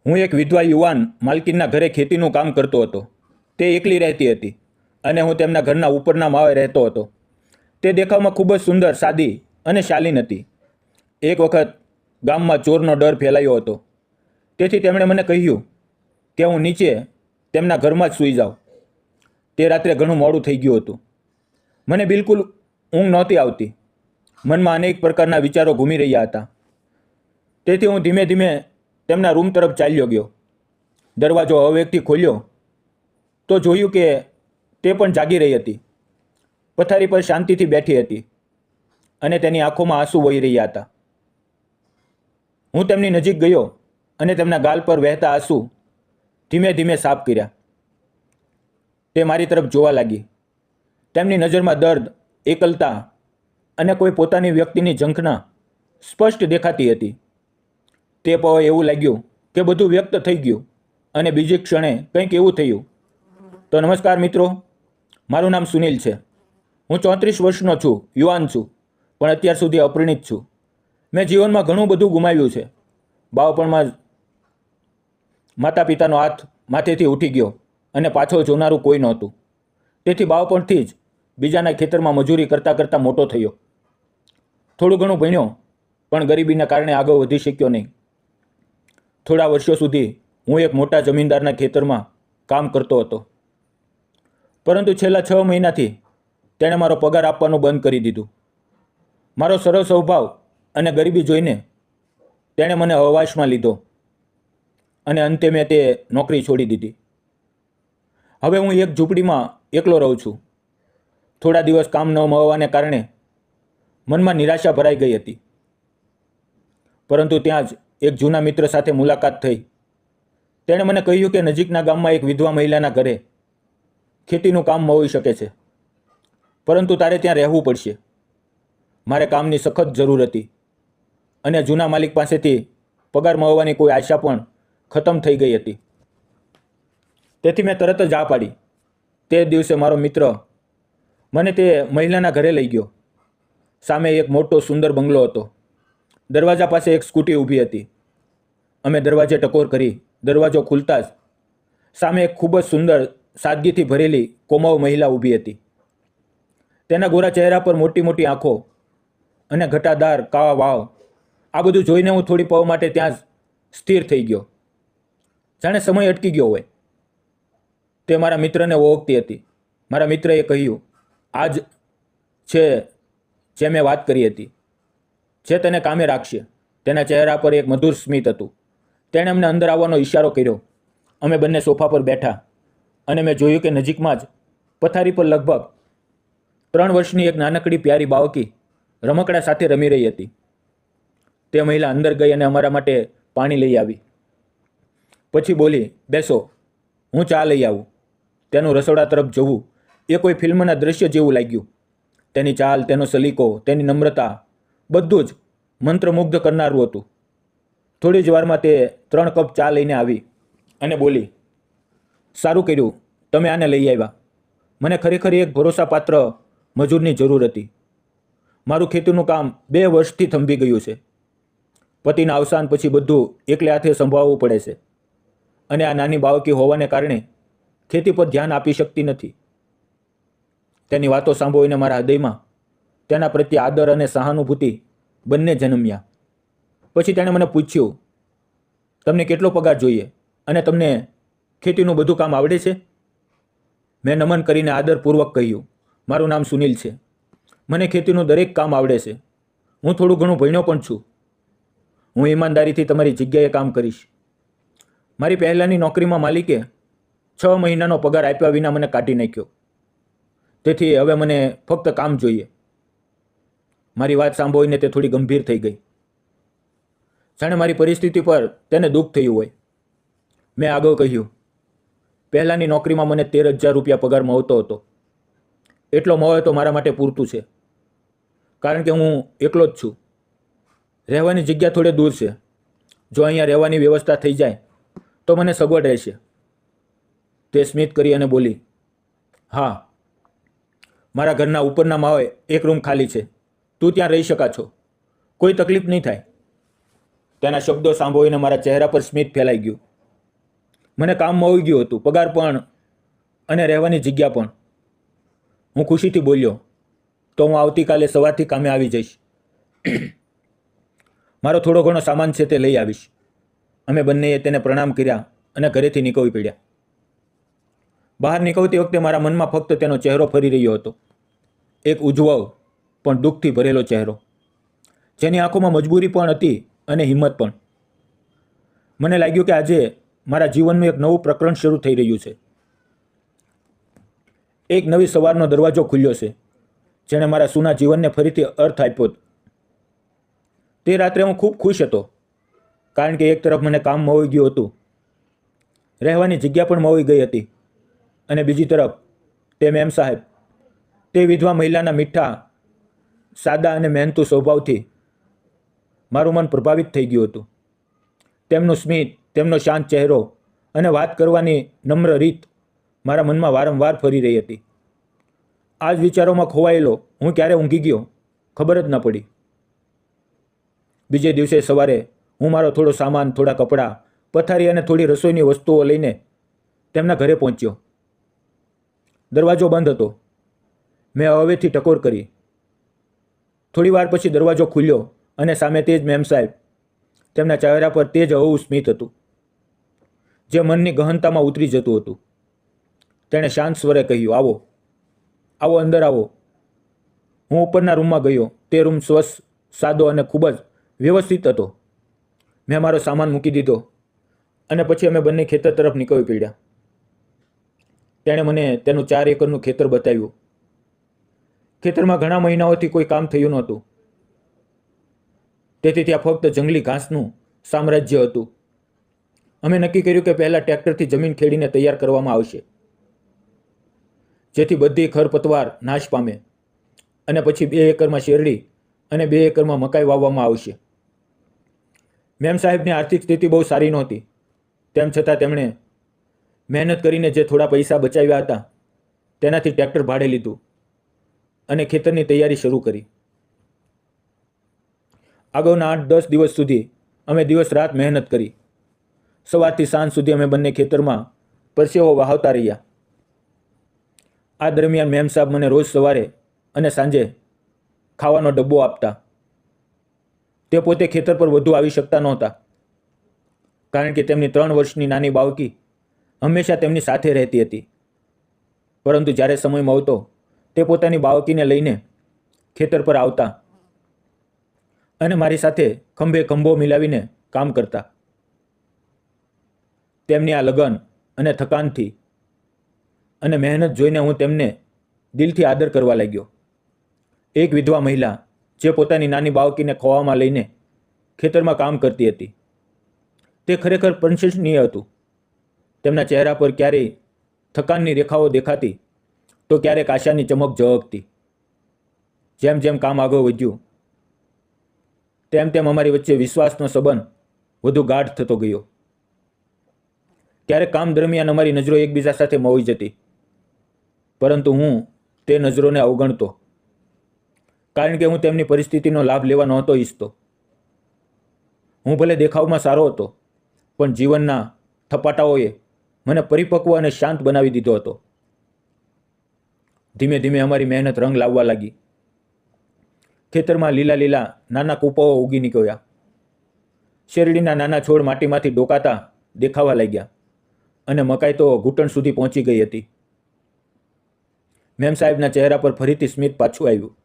હું એક વિધવા યુવાન માલકીનના ઘરે ખેતીનું કામ કરતો હતો. તે એકલી રહેતી હતી અને હું તેમના ઘરના ઉપરના માળે રહેતો હતો. તે દેખાવમાં ખૂબ જ સુંદર, સાદી અને શાલીન હતી. એક વખત ગામમાં ચોરનો ડર ફેલાયો હતો, તેથી તેમણે મને કહ્યું કે હું નીચે તેમના ઘરમાં જ સૂઈ જાઉં. તે રાત્રે ઘણું મોડું થઈ ગયું હતું. મને બિલકુલ ઊંઘ નહોતી આવતી. મનમાં અનેક પ્રકારના વિચારો ઘૂમી રહ્યા હતા. તેથી હું ધીમે ધીમે તેમના રૂમ તરફ ચાલ્યો ગયો. દરવાજો હવેકથી ખોલ્યો તો જોયું કે તે પણ જાગી રહી હતી. પથારી પર શાંતિથી બેઠી હતી અને તેની આંખોમાં આંસુ વહી રહ્યા હતા. હું તેમની નજીક ગયો અને તેમના ગાલ પર વહેતા આંસુ ધીમે ધીમે સાફ કર્યા. તે મારી તરફ જોવા લાગી. તેમની નજરમાં દર્દ, એકલતા અને કોઈ પોતાની વ્યક્તિની ઝંખના સ્પષ્ટ દેખાતી હતી. તે પળે એવું લાગ્યું કે બધું વ્યક્ત થઈ ગયું અને બીજી ક્ષણે કંઈક એવું થયું. તો નમસ્કાર મિત્રો, મારું નામ સુનિલ છે. હું 34 વર્ષનો છું, યુવાન છું, પણ અત્યાર સુધી અપરિણિત છું. મેં જીવનમાં ઘણું બધું ગુમાવ્યું છે. બાળપણમાં જ માતા પિતાનો હાથ માથેથી ઉઠી ગયો અને પાછળ જોનારું કોઈ નહોતું. તેથી બાળપણથી જ બીજાના ખેતરમાં મજૂરી કરતાં કરતાં મોટો થયો. થોડું ઘણું ભણ્યો, પણ ગરીબીના કારણે આગળ વધી શક્યો નહીં. થોડા વર્ષો સુધી હું એક મોટા જમીનદારના ખેતરમાં કામ કરતો હતો, પરંતુ છેલ્લા 6 મહિનાથી તેણે મારો પગાર આપવાનું બંધ કરી દીધું. મારો સરળ સ્વભાવ અને ગરીબી જોઈને તેણે મને હવાશમાં લીધો અને અંતે મેં તે નોકરી છોડી દીધી. હવે હું એક ઝૂંપડીમાં એકલો રહું છું. થોડા દિવસ કામ ન મળવાને કારણે મનમાં નિરાશા ભરાઈ ગઈ હતી, પરંતુ ત્યાં જ એક જૂના મિત્ર સાથે મુલાકાત થઈ. તેણે મને કહ્યું કે નજીકના ગામમાં એક વિધવા મહિલાના ઘરે ખેતીનું કામ મળી શકે છે, પરંતુ તારે ત્યાં રહેવું પડશે. મારે કામની સખત જરૂર હતી અને જૂના માલિક પાસેથી પગાર મળવાની કોઈ આશા પણ ખતમ થઈ ગઈ હતી. તેથી મેં તરત જ હા પાડી. તે દિવસે મારો મિત્ર મને તે મહિલાના ઘરે લઈ ગયો. સામે એક મોટો સુંદર બંગલો હતો. દરવાજા પાસે એક સ્કૂટી ઊભી હતી. અમે દરવાજે ટકોર કરી. દરવાજો ખુલતા જ સામે એક ખૂબ જ સુંદર, સાદગીથી ભરેલી કોમળ મહિલા ઊભી હતી. તેના ગોરા ચહેરા પર મોટી મોટી આંખો અને ઘટાદાર કાળા વાળ. આ બધું જોઈને હું થોડી પળ માટે ત્યાં જ સ્થિર થઈ ગયો, જાણે સમય અટકી ગયો હોય. તે મારા મિત્રને ઓળખતી હતી. મારા મિત્રએ કહ્યું, આ જ છે જે મેં વાત કરી હતી, જે તને કામે રાખશે. તેના ચહેરા પર એક મધુર સ્મિત હતું. તેણે અમને અંદર આવવાનો ઈશારો કર્યો. અમે બંને સોફા પર બેઠા અને મેં જોયું કે નજીકમાં જ પથારી પર લગભગ 3 વર્ષની એક નાનકડી પ્યારી બાળકી રમકડા સાથે રમી રહી હતી. તે મહિલા અંદર ગઈ અને અમારા માટે પાણી લઈ આવી. પછી બોલી, બેસો, હું ચા લઈ આવું. તેનું રસોડા તરફ જવું એ કોઈ ફિલ્મના દ્રશ્ય જેવું લાગ્યું. તેની ચાલ, તેનો સલીકો, તેની નમ્રતા, બધું જ મંત્રમુગ્ધ કરનારું હતું. થોડી જ વારમાં તે 3 કપ ચા લઈને આવી અને બોલી, સારું કર્યું તમે આને લઈ આવ્યા. મને ખરેખર એક ભરોસાપાત્ર મજૂરની જરૂર હતી. મારું ખેતીનું કામ 2 વર્ષથી થંભી ગયું છે. પતિના અવસાન પછી બધું એકલે હાથે સંભાળવું પડે છે અને આ નાની બાળકી હોવાને કારણે ખેતી પર ધ્યાન આપી શકતી નથી. તેની વાતો સાંભળીને મારા હૃદયમાં તેના પ્રત્યે આદર અને સહાનુભૂતિ બંને જન્મ્યા. પછી તેણે મને પૂછ્યું, તમને કેટલો પગાર જોઈએ અને તમને ખેતીનું બધું કામ આવડે છે? મેં નમન કરીને આદરપૂર્વક કહ્યું, મારું નામ સુનિલ છે. મને ખેતીનું દરેક કામ આવડે છે. હું થોડું ઘણું ભણ્યો પણ છું. હું ઈમાનદારીથી તમારી જગ્યાએ કામ કરીશ. મારી પહેલાંની નોકરીમાં માલિકે 6 મહિનાનો પગાર આપ્યા વિના મને કાઢી નાખ્યો. તેથી હવે મને ફક્ત કામ જોઈએ. મારી વાત સાંભળીને તે થોડી ગંભીર થઈ ગઈ, જાણે મારી પરિસ્થિતિ પર તેને દુઃખ થયું હોય. મેં આગળ કહ્યું, પહેલાંની નોકરીમાં મને 13,000 રૂપિયા પગાર મળતો હતો. એટલો મળે તો મારા માટે પૂરતું છે, કારણ કે હું એકલો જ છું. રહેવાની જગ્યા થોડે દૂર છે. જો અહીંયા રહેવાની વ્યવસ્થા થઈ જાય તો મને સગવડ રહેશે. તે સ્મિત કરી અને બોલી, હા, મારા ઘરના ઉપરના માળે એક રૂમ ખાલી છે. તું ત્યાં રહી શકા છો. કોઈ તકલીફ નહીં થાય. તેના શબ્દો સાંભળીને મારા ચહેરા પર સ્મિત ફેલાઈ ગયું. મને કામ મળી ગયું હતું, પગાર પણ અને રહેવાની જગ્યા પણ. હું ખુશીથી બોલ્યો, તો હું આવતીકાલે સવારથી કામે આવી જઈશ. મારો થોડો ઘણો સામાન છે તે લઈ આવીશ. અમે બંનેએ તેને પ્રણામ કર્યા અને ઘરેથી નીકળી પડ્યા. બહાર નીકળતી વખતે મારા મનમાં ફક્ત તેનો ચહેરો ફરી રહ્યો હતો. એક ઉજ્જવળ પણ દુઃખથી ભરેલો ચહેરો, જેની આંખોમાં મજબૂરી પણ હતી અને હિંમત પણ. મને લાગ્યું કે આજે મારા જીવનનું એક નવું પ્રકરણ શરૂ થઈ રહ્યું છે. એક નવી સવારનો દરવાજો ખુલ્યો છે, જેણે મારા સૂના જીવનને ફરીથી અર્થ આપ્યો. તે રાત્રે હું ખૂબ ખુશ હતો, કારણ કે એક તરફ મને કામ મળી ગયું હતું, રહેવાની જગ્યા પણ મળી ગઈ હતી, અને બીજી તરફ તે મેમ સાહેબ, તે વિધવા મહિલાના મીઠા, સાદા અને મહેનતુ સ્વભાવથી મારું મન પ્રભાવિત થઈ ગયું હતું. તેમનું સ્મિત, તેમનો શાંત ચહેરો અને વાત કરવાની નમ્ર રીત મારા મનમાં વારંવાર ફરી રહી હતી. આ જ વિચારોમાં ખોવાયેલો હું ક્યારે ઊંઘી ગયો ખબર જ ન પડી. બીજે દિવસે સવારે હું મારો થોડો સામાન, થોડા કપડાં, પથારી અને થોડી રસોઈની વસ્તુઓ લઈને તેમના ઘરે પહોંચ્યો. દરવાજો બંધ હતો. મેં હવેથી ટકોર કરી. થોડી વાર પછી દરવાજો ખુલ્યો અને સામે તે જ મેમ સાહેબ. તેમના ચહેરા પર તે જ હળવું સ્મિત હતું, જે મનની ગહનતામાં ઉતરી જતું હતું. તેણે શાંત સ્વરે કહ્યું, આવો, આવો, અંદર આવો. હું ઉપરના રૂમમાં ગયો. તે રૂમ સ્વચ્છ, સાદો અને ખૂબ જ વ્યવસ્થિત હતો. મેં મારો સામાન મૂકી દીધો અને પછી અમે બંને ખેતર તરફ નીકળી પડ્યા. તેણે મને તેનું 4 એકરનું ખેતર બતાવ્યું. ખેતરમાં ઘણા મહિનાઓથી કોઈ કામ થયું નહોતું, તેથી ત્યાં ફક્ત જંગલી ઘાસનું સામ્રાજ્ય હતું. અમે નક્કી કર્યું કે પહેલાં ટ્રેક્ટરથી જમીન ખેડીને તૈયાર કરવામાં આવશે, જેથી બધી ખરપતવાર નાશ પામે, અને પછી 2 એકરમાં શેરડી અને 2 એકરમાં મકાઈ વાવવામાં આવશે. મેમ સાહેબની આર્થિક સ્થિતિ બહુ સારી નહોતી. તેમ છતાં તેમણે મહેનત કરીને જે થોડા પૈસા બચાવ્યા હતા તેનાથી ટ્રેક્ટર ભાડે લીધું અને ખેતરની તૈયારી શરૂ કરી. આગળના 8-10 દિવસ સુધી અમે દિવસ રાત મહેનત કરી. સવારથી સાંજ સુધી અમે બંને ખેતરમાં પરસેવો વહાવતા રહ્યા. આ દરમિયાન મેમ સાહેબ મને રોજ સવારે અને સાંજે ખાવાનો ડબ્બો આપતા. તે પોતે ખેતર પર વધુ આવી શકતા નહોતા, કારણ કે તેમની 3 વર્ષની નાની બાળકી હંમેશા તેમની સાથે રહેતી હતી. પરંતુ જ્યારે સમય મળતો તે પોતાની બાળકીને લઈને ખેતર પર આવતા અને મારી સાથે ખંભે ખંભો મિલાવીને કામ કરતા. તેમની આ લગન અને થકાનથી અને મહેનત જોઈને હું તેમને દિલથી આદર કરવા લાગ્યો. એક વિધવા મહિલા જે પોતાની નાની બાળકીને ખોવામાં લઈને ખેતરમાં કામ કરતી હતી, તે ખરેખર પ્રશંસનીય હતું. તેમના ચહેરા પર ક્યારેય થકાનની રેખાઓ દેખાતી, તો ક્યારેક આશાની ચમક ઝળકતી. જેમ જેમ કામ આગળ વધ્યું, તેમ તેમ અમારી વચ્ચે વિશ્વાસનો સંબંધ વધુ ગાઢ થતો ગયો. ક્યારેક કામ દરમિયાન અમારી નજરો એકબીજા સાથે મળી જતી, પરંતુ હું તે નજરોને અવગણતો, કારણ કે હું તેમની પરિસ્થિતિનો લાભ લેવા નહોતો ઈચ્છતો. હું ભલે દેખાવમાં સારો હતો, પણ જીવનના થપાટાઓએ મને પરિપક્વ અને શાંત બનાવી દીધો હતો. ધીમે ધીમે અમારી મહેનત રંગ લાવવા લાગી. ખેતરમાં લીલા લીલા નાના કૂપાઓ ઉગી નીકળ્યા. શેરડીના નાના છોડ માટીમાંથી ડોકાતા દેખાવા લાગ્યા, અને મકાઈ તો ઘૂંટણ સુધી પહોંચી ગઈ હતી. મેમ સાહેબના ચહેરા પર ફરીથી સ્મિત પાછું આવ્યું,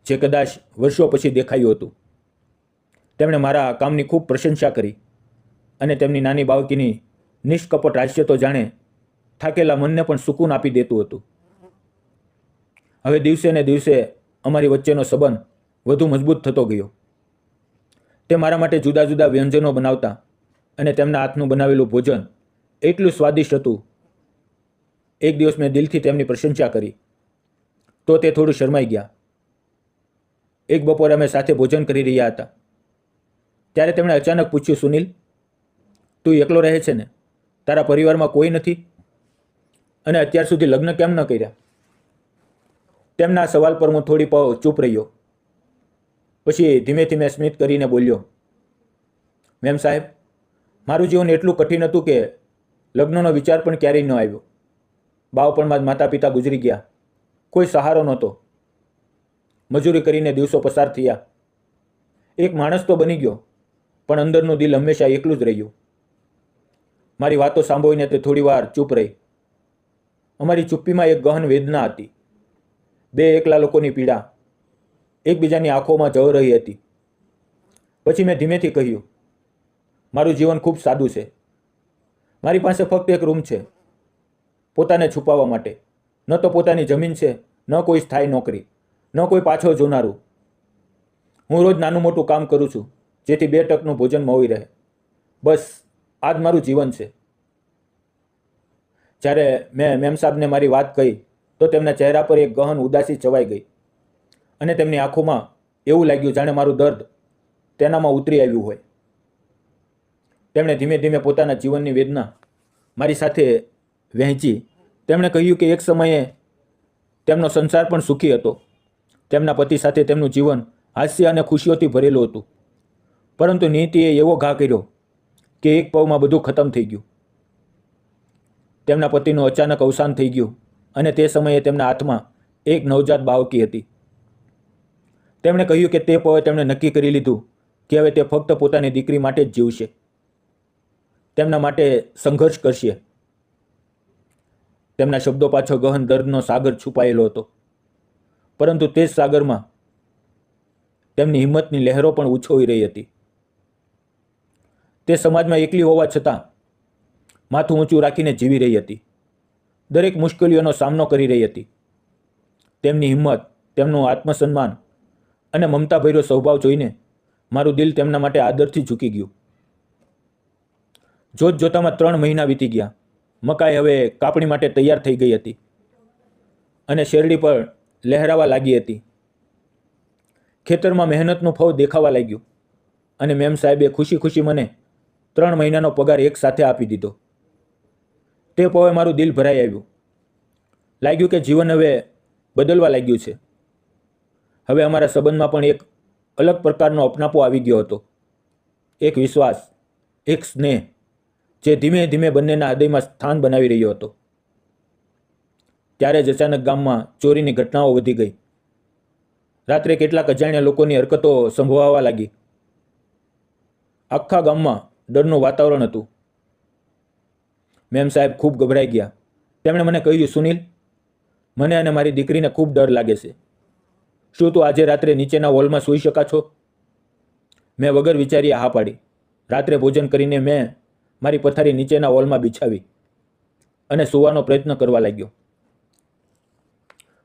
જે કદાચ વર્ષો પછી દેખાયું હતું. તેમણે મારા કામની ખૂબ પ્રશંસા કરી, અને તેમની નાની બાળકીની નિષ્કપટ હાસ્ય તો જાણે થાકેલા મનને પણ સુકૂન આપી દેતું હતું. હવે દિવસે ને દિવસે અમારી વચ્ચેનો સંબંધ વધુ મજબૂત થતો ગયો. તે મારા માટે જુદા જુદા વ્યંજનો બનાવતા, અને તેમના હાથનું બનાવેલું ભોજન એટલું સ્વાદિષ્ટ હતું. એક દિવસ મેં દિલથી તેમની પ્રશંસા કરી, તો તે થોડું શરમાઈ ગયા. એક બપોરે અમે સાથે ભોજન કરી રહ્યા હતા, ત્યારે તેમણે અચાનક પૂછ્યું, સુનિલ, તું એકલો રહે છે ને? તારા પરિવારમાં કોઈ નથી? અને અત્યાર સુધી લગ્ન કેમ ન કર્યા? તેમના સવાલ પર હું થોડી પળ ચૂપ રહ્યો. પછી ધીમે ધીમે સ્મિત કરીને બોલ્યો, મેમ સાહેબ, મારું જીવન એટલું કઠિન હતું કે લગ્નનો વિચાર પણ ક્યારેય ન આવ્યો. બાળપણમાં જ માતા પિતા ગુજરી ગયા. કોઈ સહારો નહોતો. મજૂરી કરીને દિવસો પસાર થયા. એક માણસ તો બની ગયો, પણ અંદરનું દિલ હંમેશા એકલું જ રહ્યું. મારી વાતો સાંભળીને તે થોડી વાર ચૂપ રહી. અમારી ચૂપ્પીમાં એક ગહન વેદના હતી. બે એકલા લોકોની પીડા એકબીજાની આંખોમાં જળ રહી હતી. પછી મેં ધીમેથી કહ્યું, મારું જીવન ખૂબ સાદું છે. મારી પાસે ફક્ત એક રૂમ છે, પોતાને છુપાવવા માટે. ન તો પોતાની જમીન છે, ન કોઈ સ્થાયી નોકરી, ન કોઈ પાછળ જોનારું. હું રોજ નાનું મોટું કામ કરું છું, જેથી 2 ટકનું ભોજન મળી રહે. બસ આ જ મારું જીવન છે. જ્યારે મેં મેમ સાહેબને મારી વાત કહી તો તેમના ચહેરા પર એક ગહન ઉદાસી છવાઈ ગઈ અને તેમની આંખોમાં એવું લાગ્યું જાણે મારું દર્દ તેનામાં ઉતરી આવ્યું હોય. તેમણે ધીમે ધીમે પોતાના જીવનની વેદના મારી સાથે વહેંચી. તેમણે કહ્યું કે એક સમયે તેમનો સંસાર પણ સુખી હતો. તેમના પતિ સાથે તેમનું જીવન હાસ્ય અને ખુશીઓથી ભરેલું હતું. પરંતુ નીતિએ એવો ઘા કર્યો કે એક પળમાં બધું ખતમ થઈ ગયું. તેમના પતિનું અચાનક અવસાન થઈ ગયું અને તે સમયે તેમના હાથમાં એક નવજાત બાળકી હતી. તેમણે કહ્યું કે તે પળે તેમણે નક્કી કરી લીધું કે હવે તે ફક્ત પોતાની દીકરી માટે જ જીવશે, તેમના માટે સંઘર્ષ કરશે. તેમના શબ્દો પાછળ ગહન દર્દનો સાગર છુપાયેલો હતો, પરંતુ તે જ સાગરમાં તેમની હિંમતની લહેરો પણ ઉછળી રહી હતી. તે સમાજમાં એકલી હોવા છતાં માથું ઊંચું રાખીને જીવી રહી હતી. દરેક મુશ્કેલીઓનો સામનો કરી રહી હતી. તેમની હિંમત, તેમનું આત્મસન્માન અને મમતાભર્યો સ્વભાવ જોઈને મારું દિલ તેમના માટે આદરથી ઝૂકી ગયું. જોત જોતામાં 3 મહિના વીતી ગયા. મકાઈ હવે કાપણી માટે તૈયાર થઈ ગઈ હતી અને શેરડી પર લહેરાવા લાગી હતી. ખેતરમાં મહેનતનું ફળ દેખાવા લાગ્યું અને મેમ સાહેબે ખુશી ખુશી મને 3 મહિનાનો પગાર એક સાથે આપી દીધો. તે પળે મારું દિલ ભરાઈ આવ્યું. લાગ્યું કે જીવન હવે બદલવા લાગ્યું છે. હવે અમારા સંબંધમાં પણ એક અલગ પ્રકારનો અપનાપો આવી ગયો હતો. એક વિશ્વાસ, એક સ્નેહ, જે ધીમે ધીમે બંનેના હૃદયમાં સ્થાન બનાવી રહ્યો હતો. ત્યારે જ અચાનક ગામમાં ચોરીની ઘટનાઓ વધી ગઈ. રાત્રે કેટલાક અજાણ્યા લોકોની હરકતો સંભળાવા લાગી. આખા ગામમાં ડરનું વાતાવરણ હતું. મેમ સાહેબ ખૂબ ગભરાઈ ગયા. તેમણે મને કહ્યું, સુનિલ, મને અને મારી દીકરીને ખૂબ ડર લાગે છે. શું તું આજે રાત્રે નીચેના હોલમાં સૂઈ શકા છો? મેં વગર વિચારી હા પાડી. રાત્રે ભોજન કરીને મેં મારી પથારી નીચેના હોલમાં બિછાવી અને સૂવાનો પ્રયત્ન કરવા લાગ્યો.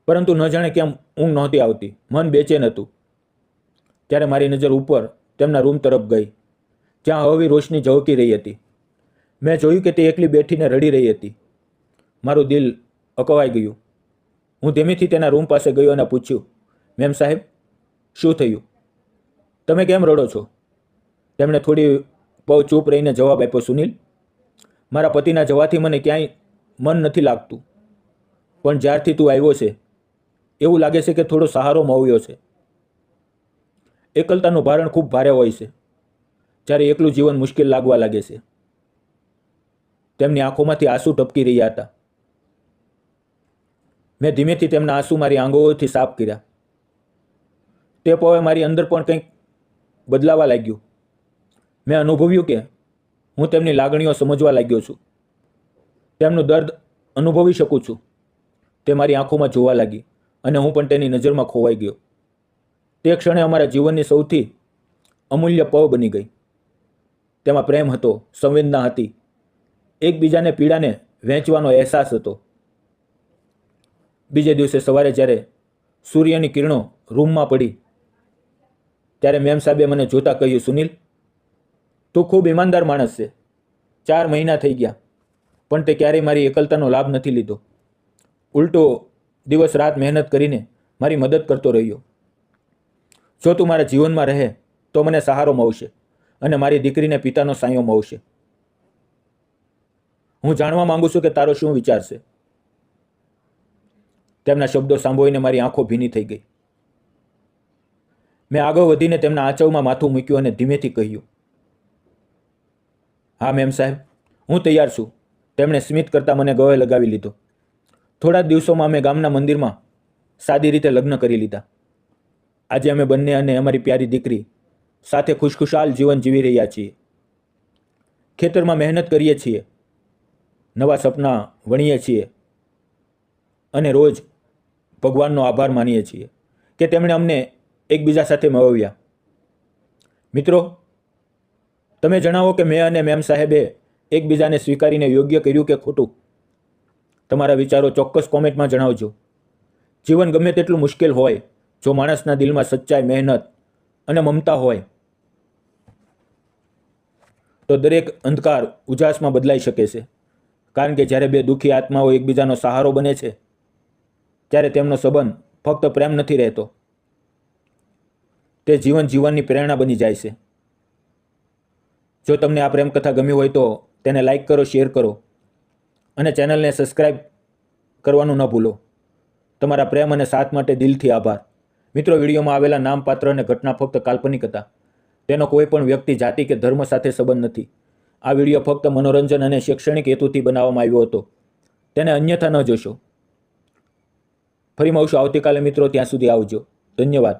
પરંતુ ન જાણે કેમ ઊંઘ નહોતી આવતી. મન બેચેન હતું. ત્યારે મારી નજર ઉપર તેમના રૂમ તરફ ગઈ, જ્યાં હળવી રોશની ઝળકી રહી હતી. મેં જોયું કે તે એકલી બેઠીને રડી રહી હતી. મારું દિલ અકવાઈ ગયું. હું ધીમેથી તેના રૂમ પાસે ગયો અને પૂછ્યું, મેમ સાહેબ, શું થયું? તમે કેમ રડો છો? તેમણે થોડી પળ ચૂપ રહીને જવાબ આપ્યો, સુનિલ, મારા પતિના જવાથી મને ક્યાંય મન નથી લાગતું. પણ જ્યારથી તું આવ્યો છે એવું લાગે છે કે થોડો સહારો મળ્યો છે. એકલતાનું ભારણ ખૂબ ભારે હોય છે જ્યારે એકલું જીવન મુશ્કેલ લાગવા લાગે છે. તેમની આંખોમાંથી આંસુ ટપકી રહ્યા હતા. મેં ધીમેથી તેમના આંસુ મારી આંગળીઓથી સાફ કર્યા. તે પળે મારી અંદર પણ કંઈક બદલાવા લાગ્યું. મેં અનુભવ્યું કે હું તેમની લાગણીઓ સમજવા લાગ્યો છું. તેમનું દર્દ અનુભવી શકું છું. તે મારી આંખોમાં જોવા લાગી અને હું પણ તેની નજરમાં ખોવાઈ ગયો. તે ક્ષણે અમારા જીવનની સૌથી અમૂલ્ય પળ બની ગઈ. તેમાં પ્રેમ હતો, સંવેદના હતી, એકબીજાને પીડાને વહેંચવાનો અહેસાસ હતો. બીજે દિવસે સવારે જ્યારે સૂર્યની કિરણો રૂમમાં પડી ત્યારે મેમ સાહેબે મને જોતા કહ્યું, સુનિલ, તું ખૂબ ઈમાનદાર માણસ છે. 4 મહિના થઈ ગયા પણ તે ક્યારેય મારી એકલતાનો લાભ નથી લીધો. ઉલટો દિવસ રાત મહેનત કરીને મારી મદદ કરતો રહ્યો. જો તું મારા જીવનમાં રહે તો મને સહારો મળશે અને મારી દીકરીને પિતાનો સાયો મળશે. હું જાણવા માંગુ છું કે તારો શું વિચાર છે? તેમના શબ્દો સાંભળીને મારી આંખો ભીની થઈ ગઈ. મેં આગળ વધીને તેમના આંચળમાં માથું મૂક્યું અને ધીમેથી કહ્યું, હા મેમ સાહેબ, હું તૈયાર છું. તેમણે સ્મિત કરતાં મને ગળે લગાવી લીધો. થોડા જ દિવસોમાં અમે ગામના મંદિરમાં સાદી રીતે લગ્ન કરી લીધા. આજે અમે બંને અને અમારી પ્યારી દીકરી સાથે ખુશખુશાલ જીવન જીવી રહ્યા છીએ. ખેતરમાં મહેનત કરીએ છીએ, નવા સપના વણીએ છીએ અને રોજ ભગવાનનો આભાર માનીએ છીએ કે તેમણે અમને એકબીજા સાથે મળવ્યા. મિત્રો, તમે જણાવો કે મેં અને મેમ સાહેબે એકબીજાને સ્વીકારીને યોગ્ય કર્યું કે ખોટું? તમારા વિચારો ચોક્કસ કોમેન્ટમાં જણાવજો. જીવન ગમે તેટલું મુશ્કેલ હોય, જો માણસના દિલમાં સચ્ચાઈ, મહેનત અને મમતા હોય તો દરેક અંધકાર ઉજાસમાં બદલાઈ શકે છે. કારણ કે જ્યારે બે દુઃખી આત્માઓ એકબીજાનો સહારો બને છે ત્યારે તેમનો સંબંધ ફક્ત પ્રેમ નથી રહેતો, તે જીવન જીવવાની પ્રેરણા બની જાય છે. જો તમને આ પ્રેમકથા ગમી હોય તો તેને લાઈક કરો, શેર કરો અને ચેનલને સબસ્ક્રાઈબ કરવાનું ન ભૂલો. તમારા પ્રેમ અને સાથ માટે દિલથી આભાર. મિત્રો, વિડીયોમાં આવેલા નામ, પાત્ર અને ઘટના ફક્ત કાલ્પનિક હતા. તેનો કોઈ પણ વ્યક્તિ, જાતિ કે ધર્મ સાથે સંબંધ નથી. આ વિડીયો ફક્ત મનોરંજન અને શૈક્ષણિક હેતુથી બનાવવામાં આવ્યો હતો. તેને અન્યથા ન જોશો. ફરી મળશું આવતીકાલે મિત્રો. ત્યાં સુધી આવજો. ધન્યવાદ.